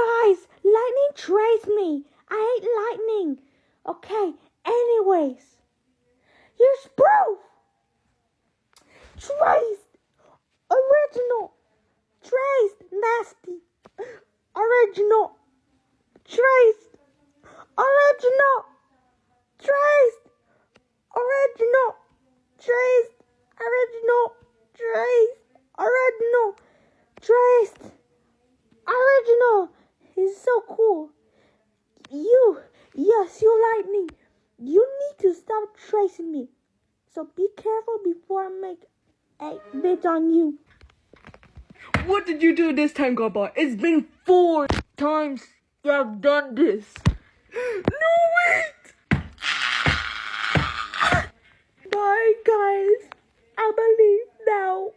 Guys, lightning traced me. I hate lightning. Okay, anyways. Here's proof. Traced. Original. Traced. Nasty. Original. Traced. Original. Traced. Original. Traced. Original. Traced. Original. Traced. Original. He's so cool. Yes, you lightning. You need to stop tracing me. So be careful before I make a bid on you. What did you do this time, Grandpa? It's been 4 times you have done this. No, wait! Bye, guys. I believe now.